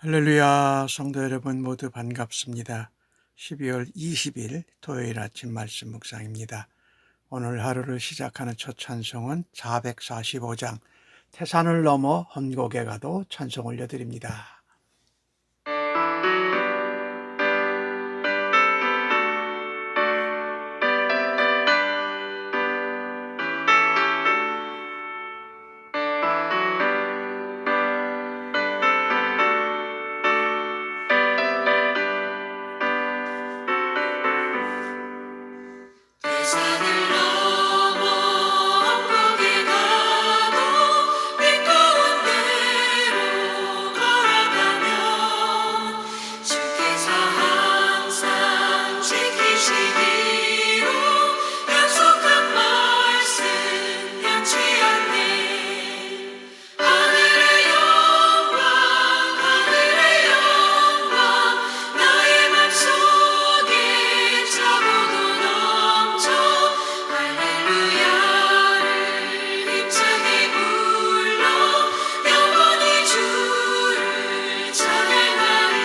할렐루야, 성도 여러분 모두 반갑습니다. 12월 20일 토요일 아침 말씀 묵상입니다. 오늘 하루를 시작하는 첫 찬송은 445장 태산을 넘어 험곡에 가도 찬송 올려드립니다. 태산을 넘어 험곡에 가도 빛가운 데로 걸어가면 주께서 항상 지키시기로 약속한 말씀 변치 않네. 하늘의 영광 하늘의 영광 나의 맘속에 차고도 넘쳐 할렐루야를 힘차게 불러 영원히 주를 찬양하리.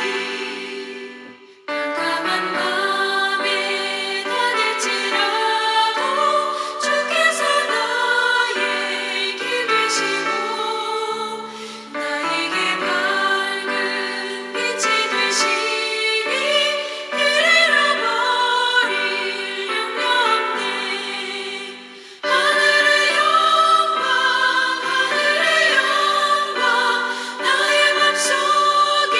깜깜한 밤에 다닐지라도 주께서 나의 길 되시고 나에게 밝은 빛이 되시니 길 잃어버릴 염려 없네. 하늘의 영광 하늘의 영광 나의 맘속에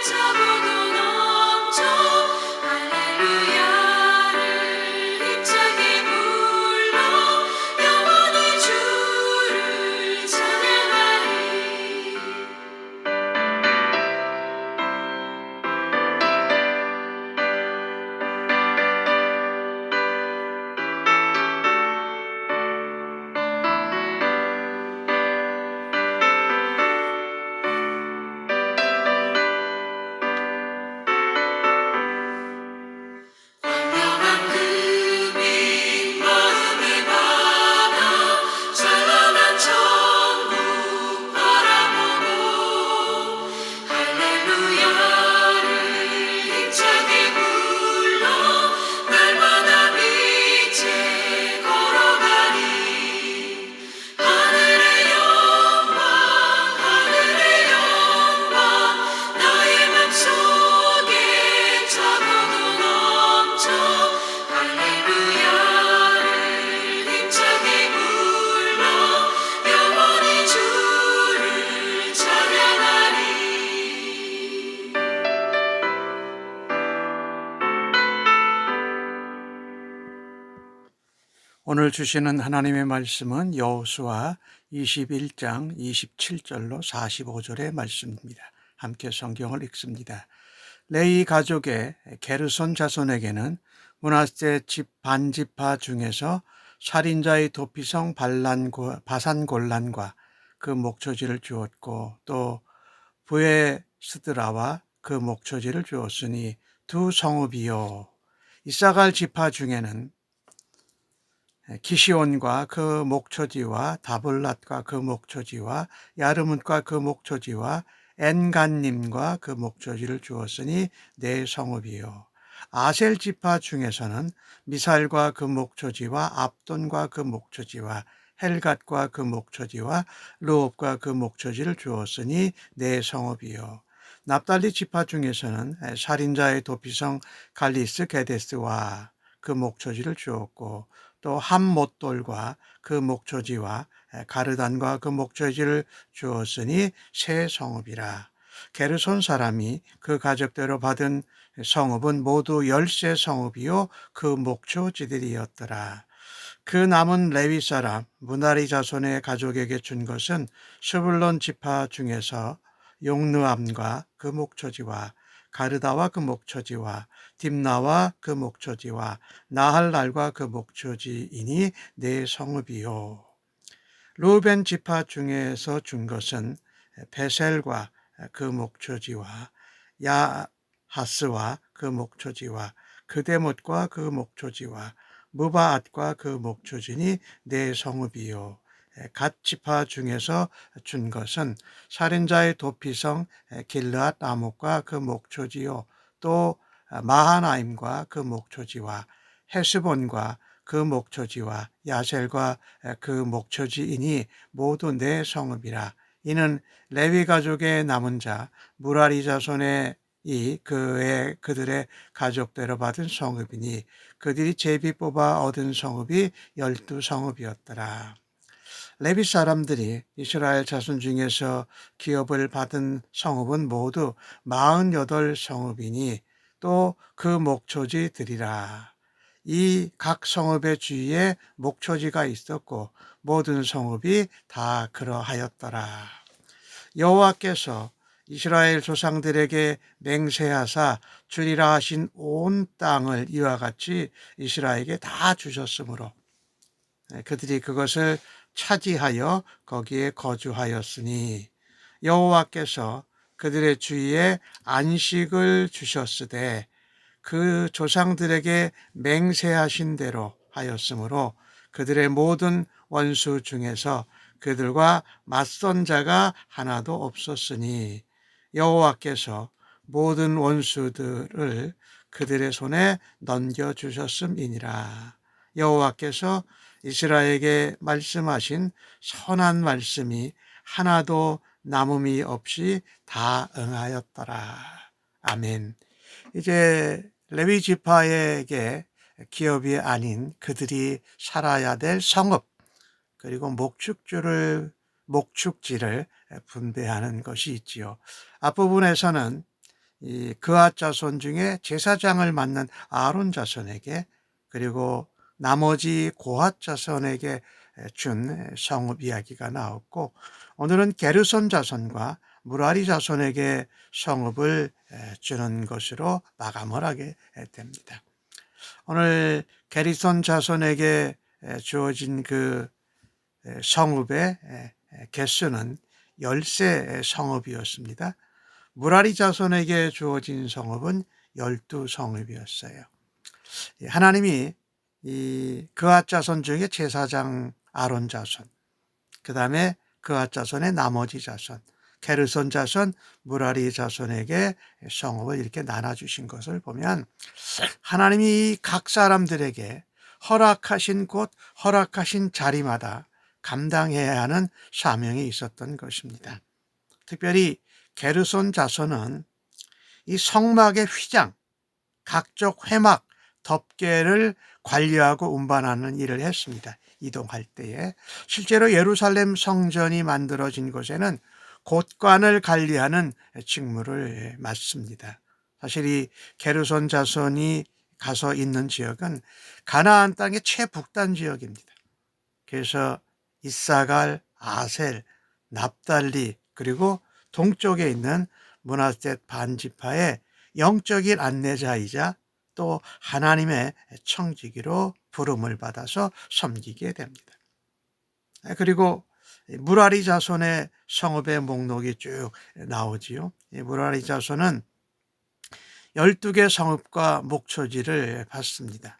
차고도 넘쳐 할렐루야를 힘차게 불러 영원히 주를 찬양하리. 광명한 그빛 마음에 받아 찬란한 천국 바라보고 할렐루야를 힘차게 불러 날마다 빛에 걸어가리. 하늘의 영광 하늘의 영광 나의 맘속에 차고도 넘쳐 할렐루야를 힘차게 불러 영원히 주를 찬양하리. 오늘 주시는 하나님의 말씀은 여호수아 21장 27절로 45절의 말씀입니다. 함께 성경을 읽습니다. 레위 가족의 게르손 자손에게는 므낫세 집 반지파 중에서 살인자의 도피성 바산골란과 그 목초지를 주었고 또 부에스드라와 그 목초지를 주었으니 두 성읍이요. 이사갈 지파 중에는 기시온과 그 목초지와 다볼랏과 그 목초지와 야르뭇과 그 목초지와 엔간님과 그 목초지를 주었으니 네 성읍이요. 아셀 지파 중에서는 미살과 그 목초지와 압돈과 그 목초지와 헬갓과 그 목초지와 르옵과 그 목초지를 주었으니 네 성읍이요. 납달리 지파 중에서는 살인자의 도피성 갈리스 게데스와 그 목초지를 주었고 또 함못돌과 그 목초지와 가르단과 그 목초지를 주었으니 세 성읍이라. 게르손 사람이 그 가족대로 받은 성읍은 모두 13 성읍이요 그 목초지들이었더라. 그 남은 레위 사람 무나리 자손의 가족에게 준 것은 스불론 지파 중에서 용느암과 그 목초지와 가르다와 그 목초지와 딥나와 그 목초지와 나할랄과 그 목초지이니 네 성읍이요. 루벤 지파 중에서 준 것은 베셀과 그 목초지와 야하스와 그 목초지와 그데못과 그 목초지와 무바앗과 그 목초지니 네 성읍이요. 갓 지파 중에서 준 것은 살인자의 도피성 길르앗 아목과 그 목초지요, 또 마하나임과 그 목초지와 헤스본과 그 목초지와 야셀과 그 목초지이니 모두 네 성읍이라. 이는 레위 가족의 남은 자 무라리 자손의 그들의 가족대로 받은 성읍이니 그들이 제비 뽑아 얻은 성읍이 12성읍이었더라. 레위 사람들이 이스라엘 자손 중에서 기업을 받은 성읍은 모두 48성읍이니 또 그 목초지들이라. 이 각 성읍의 주위에 목초지가 있었고 모든 성읍이 다 그러하였더라. 여호와께서 이스라엘 조상들에게 맹세하사 주리라 하신 온 땅을 이와 같이 이스라엘에게 다 주셨으므로 그들이 그것을 차지하여 거기에 거주하였으니 여호와께서 그들의 주위에 안식을 주셨으되 그 조상들에게 맹세하신 대로 하였으므로 그들의 모든 원수 중에서 그들과 맞선 자가 하나도 없었으니 여호와께서 모든 원수들을 그들의 손에 넘겨주셨음이니라. 여호와께서 이스라엘에게 말씀하신 선한 말씀이 하나도 남음이 없이 다 응하였더라. 아멘. 이제 레위 지파에게 기업이 아닌 그들이 살아야 될 성읍 그리고 목축지를 분배하는 것이 있지요. 앞부분에서는 이 그앗 자손 중에 제사장을 맡는 아론 자손에게 그리고 나머지 고핫 자손에게 준 성읍 이야기가 나왔고 오늘은 게르손 자손과 무라리 자손에게 성읍을 주는 것으로 마감을 하게 됩니다. 오늘 게르손 자손에게 주어진 그 성읍의 개수는 13 성읍이었습니다. 무라리 자손에게 주어진 성읍은 12성읍이었어요. 하나님이 이 그앗 자손 중에 제사장 아론 자손, 그 다음에 그앗 자손의 나머지 자손, 게르손 자손, 무라리 자손에게 성읍을 이렇게 나눠주신 것을 보면 하나님이 각 사람들에게 허락하신 곳, 허락하신 자리마다 감당해야 하는 사명이 있었던 것입니다. 특별히 게르손 자손은 이 성막의 휘장, 각종 회막, 덮개를 관리하고 운반하는 일을 했습니다. 이동할 때에 실제로 예루살렘 성전이 만들어진 곳에는 곳간을 관리하는 직무를 맡습니다. 사실 이 게르손 자손이 가서 있는 지역은 가나안 땅의 최북단 지역입니다. 그래서 이사갈, 아셀, 납달리 그리고 동쪽에 있는 므낫셋 반지파의 영적인 안내자이자 또 하나님의 청지기로 부름을 받아서 섬기게 됩니다. 그리고 무라리 자손의 성읍의 목록이 쭉 나오지요. 무라리 자손은 12개 성읍과 목초지를 받습니다.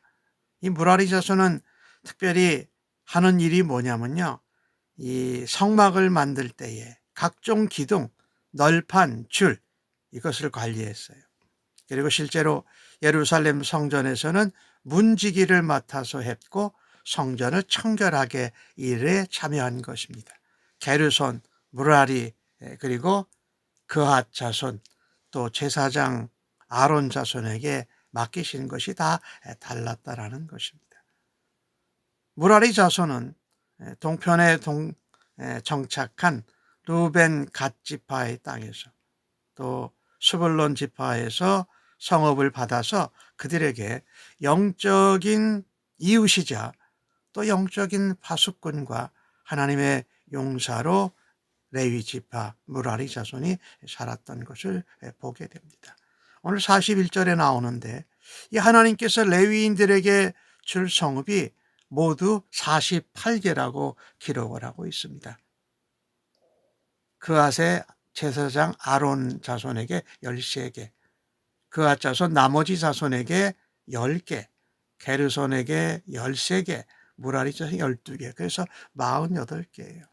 이 무라리 자손은 특별히 하는 일이 뭐냐면요. 이 성막을 만들 때에 각종 기둥, 널판, 줄 이것을 관리했어요. 그리고 실제로 예루살렘 성전에서는 문지기를 맡아서 했고 성전을 청결하게 일에 참여한 것입니다. 게르손, 무라리 그리고 그핫 자손 또 제사장 아론 자손에게 맡기신 것이 다 달랐다라는 것입니다. 무라리 자손은 동편에 정착한 루벤 갓 지파의 땅에서 또 스불론 지파에서 성읍을 받아서 그들에게 영적인 이웃이자 또 영적인 파수꾼과 하나님의 용사로 레위 지파 무라리 자손이 살았던 것을 보게 됩니다. 오늘 41절에 나오는데 이 하나님께서 레위인들에게 줄 성읍이 모두 48개라고 기록을 하고 있습니다. 그앗의 제사장 아론 자손에게 13개, 그앗 자손 나머지 자손에게 10개, 게르손에게 13개, 무라리죠. 12개. 그래서 48개예요.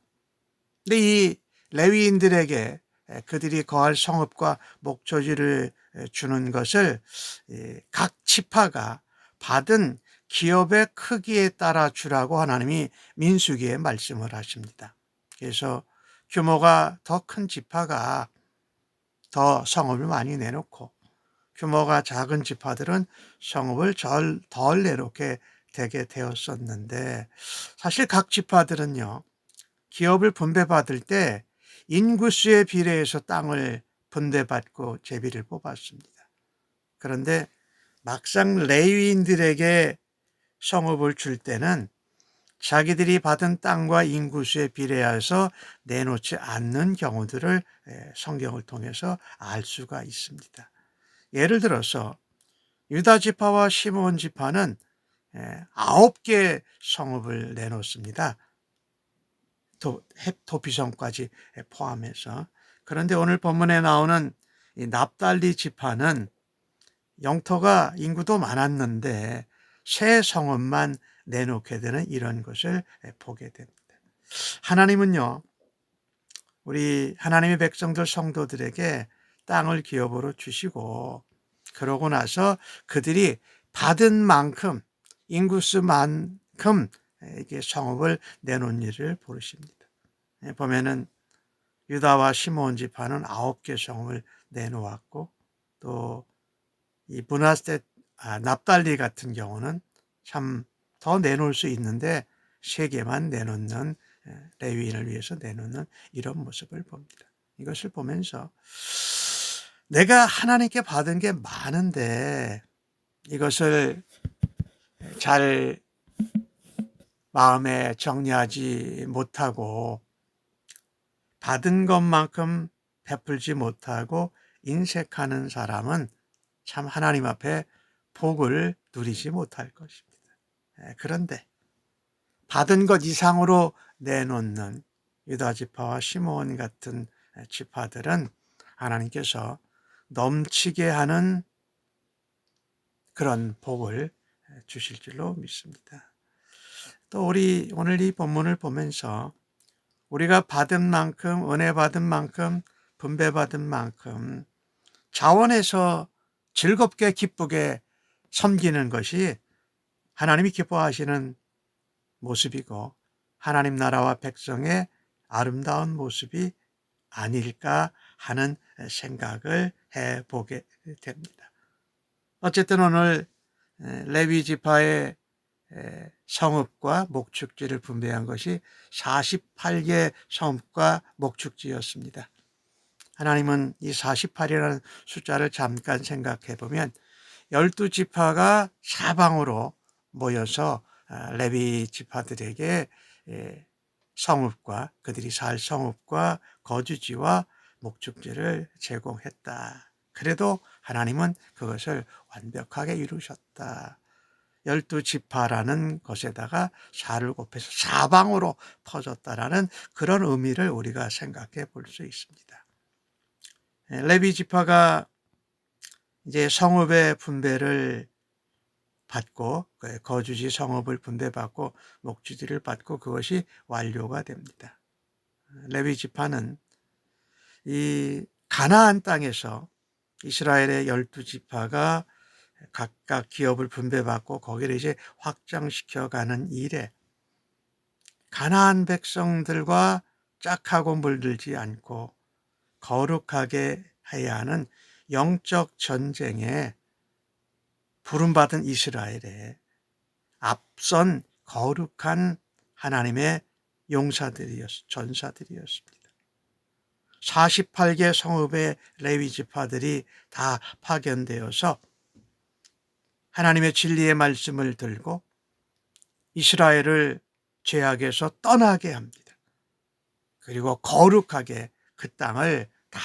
근데 이 레위인들에게 그들이 거할 성읍과 목초지를 주는 것을 각 지파가 받은 기업의 크기에 따라 주라고 하나님이 민수기에 말씀을 하십니다. 그래서 규모가 더 큰 지파가 더 성읍을 많이 내놓고 규모가 작은 지파들은 성읍을 덜 내놓게 되게 되었었는데, 사실 각 지파들은요 기업을 분배받을 때 인구수에 비례해서 땅을 분배받고 제비를 뽑았습니다. 그런데 막상 레위인들에게 성읍을 줄 때는 자기들이 받은 땅과 인구수에 비례해서 내놓지 않는 경우들을 성경을 통해서 알 수가 있습니다. 예를 들어서 유다 지파와 시므온 지파는 9개 성읍을 내놓습니다. 도피성까지 포함해서. 그런데 오늘 본문에 나오는 이 납달리 지파는 영토가 인구도 많았는데 세 성읍만 내놓게 되는 이런 것을 보게 됩니다. 하나님은요, 우리 하나님의 백성들 성도들에게 땅을 기업으로 주시고 그러고 나서 그들이 받은 만큼 인구수만큼 이게 성읍을 내놓은 일을 보십니다. 보면은 유다와 시므온 지파는 9개 성읍을 내놓았고, 또 이 납달리 같은 경우는 참 더 내놓을 수 있는데 3개만 내놓는, 레위인을 위해서 내놓는 이런 모습을 봅니다. 이것을 보면서 내가 하나님께 받은 게 많은데 이것을 잘 마음에 정리하지 못하고 받은 것만큼 베풀지 못하고 인색하는 사람은 참 하나님 앞에 복을 누리지 못할 것입니다. 그런데 받은 것 이상으로 내놓는 유다 지파와 시므온 같은 지파들은 하나님께서 넘치게 하는 그런 복을 주실 줄로 믿습니다. 또 우리 오늘 이 본문을 보면서 우리가 받은 만큼, 은혜 받은 만큼, 분배받은 만큼 자원해서 즐겁게 기쁘게 섬기는 것이 하나님이 기뻐하시는 모습이고 하나님 나라와 백성의 아름다운 모습이 아닐까 하는 생각을 해보게 됩니다. 어쨌든 오늘 레위 지파의 성읍과 목축지를 분배한 것이 48개 성읍과 목축지였습니다. 하나님은 이 48이라는 숫자를 잠깐 생각해 보면 12지파가 사방으로 모여서 레위 지파들에게 성읍과 그들이 살 성읍과 거주지와 목축지를 제공했다. 그래도 하나님은 그것을 완벽하게 이루셨다. 12지파라는 것에다가 4를 곱해서 사방으로 퍼졌다라는 그런 의미를 우리가 생각해 볼 수 있습니다. 레위 지파가 이제 성읍의 분배를 받고 거주지 성읍을 분배받고 목주지를 받고 그것이 완료가 됩니다. 레위 지파는 이 가나안 땅에서 이스라엘의 12지파가 각각 기업을 분배받고 거기를 이제 확장시켜가는 일에 가나안 백성들과 짝하고 물들지 않고 거룩하게 해야 하는 영적 전쟁에 부름받은 이스라엘의 앞선 거룩한 하나님의 전사들이었습니다. 48개 성읍의 레위 지파들이 다 파견되어서 하나님의 진리의 말씀을 들고 이스라엘을 죄악에서 떠나게 합니다. 그리고 거룩하게 그 땅을 다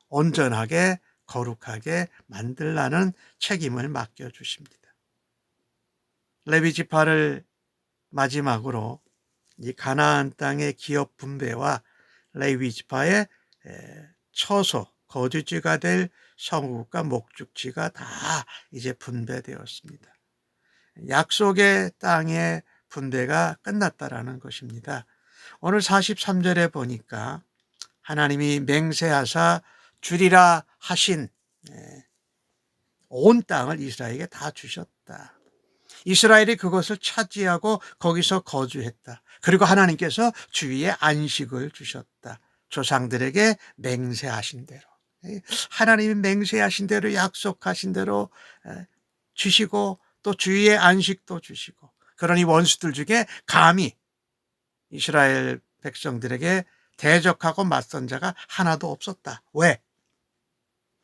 온전하게 거룩하게 만들라는 책임을 맡겨주십니다. 레위 지파를 마지막으로 이 가나안 땅의 기업 분배와 레위 지파의 처소, 거주지가 될 성읍과 목축지가 다 이제 분배되었습니다. 약속의 땅의 분배가 끝났다라는 것입니다. 오늘 43절에 보니까 하나님이 맹세하사 주리라 하신 온 땅을 이스라엘에게 다 주셨다. 이스라엘이 그것을 차지하고 거기서 거주했다. 그리고 하나님께서 주위에 안식을 주셨다. 조상들에게 맹세하신 대로, 하나님이 맹세하신 대로 약속하신 대로 주시고 또 주위에 안식도 주시고, 그러니 원수들 중에 감히 이스라엘 백성들에게 대적하고 맞선 자가 하나도 없었다. 왜?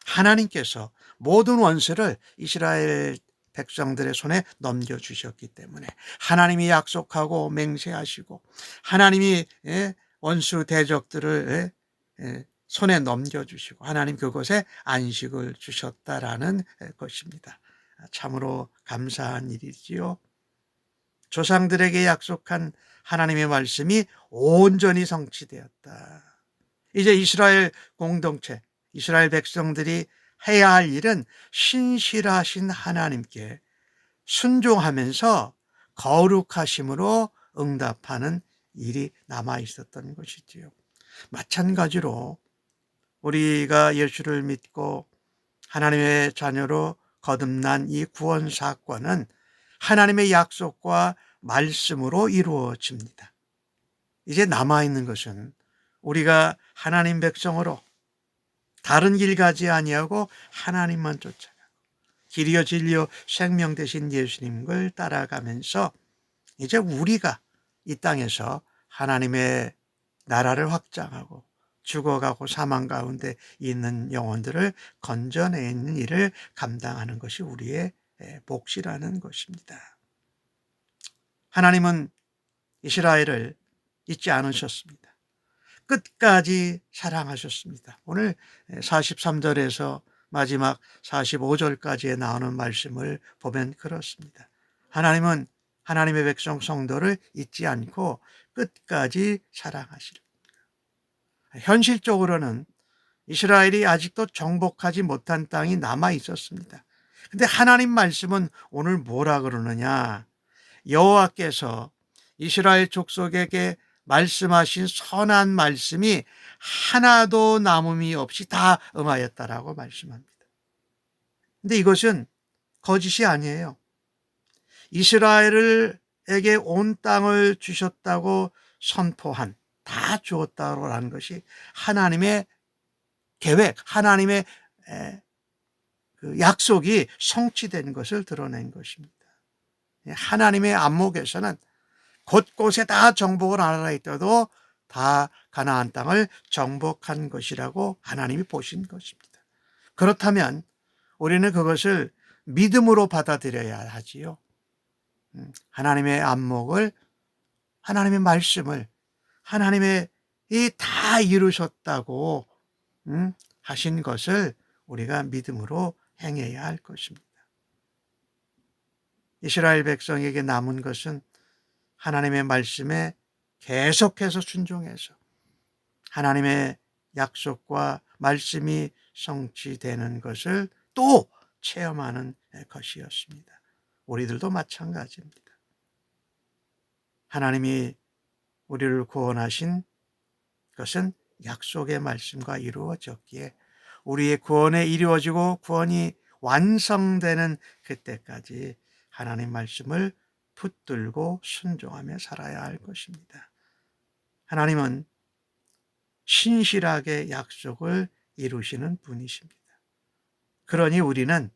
하나님께서 모든 원수를 이스라엘 백성들의 손에 넘겨주셨기 때문에, 하나님이 약속하고 맹세하시고 하나님이 원수 대적들을 손에 넘겨주시고 하나님 그곳에 안식을 주셨다라는 것입니다. 참으로 감사한 일이지요. 조상들에게 약속한 하나님의 말씀이 온전히 성취되었다. 이제 이스라엘 공동체, 이스라엘 백성들이 해야 할 일은 신실하신 하나님께 순종하면서 거룩하심으로 응답하는 일이 남아 있었던 것이지요. 마찬가지로 우리가 예수를 믿고 하나님의 자녀로 거듭난 이 구원 사건은 하나님의 약속과 말씀으로 이루어집니다. 이제 남아있는 것은 우리가 하나님 백성으로 다른 길 가지 아니하고 하나님만 쫓아가고 길이요 진리요 생명 되신 예수님을 따라가면서 이제 우리가 이 땅에서 하나님의 나라를 확장하고 죽어가고 사망 가운데 있는 영혼들을 건져내는 일을 감당하는 것이 우리의 몫이라는 것입니다. 하나님은 이스라엘을 잊지 않으셨습니다. 끝까지 사랑하셨습니다. 오늘 43절에서 마지막 45절까지에 나오는 말씀을 보면 그렇습니다. 하나님은 하나님의 백성 성도를 잊지 않고 끝까지 사랑하시려. 현실적으로는 이스라엘이 아직도 정복하지 못한 땅이 남아 있었습니다. 근데 하나님 말씀은 오늘 뭐라 그러느냐? 여호와께서 이스라엘 족속에게 말씀하신 선한 말씀이 하나도 남음이 없이 다 응하였다라고 말씀합니다. 근데 이것은 거짓이 아니에요. 이스라엘에게 온 땅을 주셨다고 선포한, 다 주었다고 하는 것이 하나님의 계획, 하나님의 그 약속이 성취된 것을 드러낸 것입니다. 하나님의 안목에서는 곳곳에 다 정복을 안 하라 했더라도 다 가나안 땅을 정복한 것이라고 하나님이 보신 것입니다. 그렇다면 우리는 그것을 믿음으로 받아들여야 하지요. 하나님의 안목을, 하나님의 말씀을, 하나님의 이 다 이루셨다고 하신 것을 우리가 믿음으로 행해야 할 것입니다. 이스라엘 백성에게 남은 것은 하나님의 말씀에 계속해서 순종해서 하나님의 약속과 말씀이 성취되는 것을 또 체험하는 것이었습니다. 우리들도 마찬가지입니다. 하나님이 우리를 구원하신 것은 약속의 말씀과 이루어졌기에 우리의 구원에 이루어지고 구원이 완성되는 그때까지 하나님 말씀을 붙들고 순종하며 살아야 할 것입니다. 하나님은 신실하게 약속을 이루시는 분이십니다. 그러니 우리는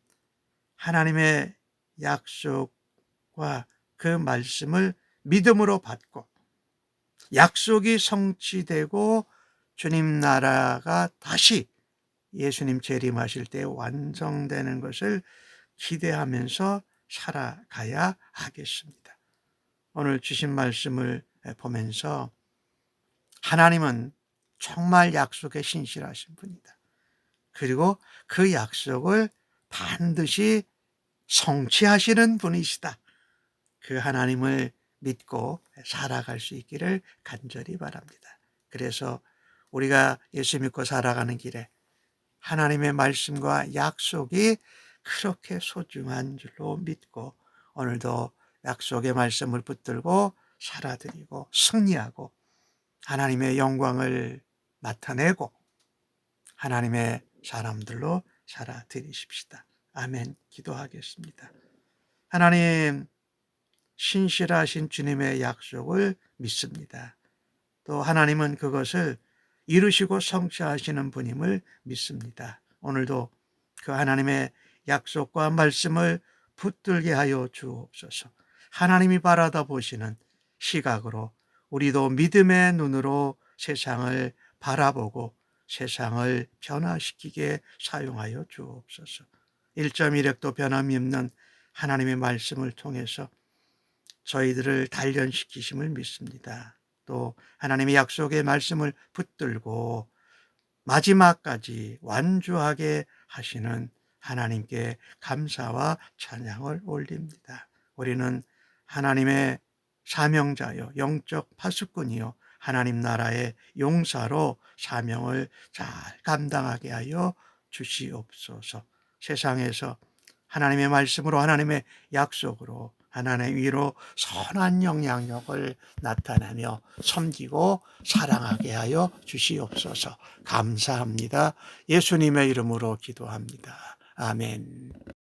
하나님의 약속과 그 말씀을 믿음으로 받고 약속이 성취되고 주님 나라가 다시 예수님 재림하실 때 완성되는 것을 기대하면서 살아가야 하겠습니다. 오늘 주신 말씀을 보면서 하나님은 정말 약속에 신실하신 분이다. 그리고 그 약속을 반드시 성취하시는 분이시다. 그 하나님을 믿고 살아갈 수 있기를 간절히 바랍니다. 그래서 우리가 예수 믿고 살아가는 길에 하나님의 말씀과 약속이 그렇게 소중한 줄로 믿고 오늘도 약속의 말씀을 붙들고 살아드리고 승리하고 하나님의 영광을 나타내고 하나님의 사람들로 살아드리십시다. 아멘. 기도하겠습니다. 하나님, 신실하신 주님의 약속을 믿습니다. 또 하나님은 그것을 이루시고 성취하시는 분임을 믿습니다. 오늘도 그 하나님의 약속과 말씀을 붙들게 하여 주옵소서. 하나님이 바라다 보시는 시각으로 우리도 믿음의 눈으로 세상을 바라보고 세상을 변화시키게 사용하여 주옵소서. 1.1획도 변함이 없는 하나님의 말씀을 통해서 저희들을 단련시키심을 믿습니다. 또 하나님의 약속의 말씀을 붙들고 마지막까지 완주하게 하시는 하나님께 감사와 찬양을 올립니다. 우리는 하나님의 사명자요, 영적 파수꾼이요, 하나님 나라의 용사로 사명을 잘 감당하게 하여 주시옵소서. 세상에서 하나님의 말씀으로 하나님의 약속으로 하나님의 위로 선한 영향력을 나타내며 섬기고 사랑하게 하여 주시옵소서. 감사합니다. 예수님의 이름으로 기도합니다. 아멘.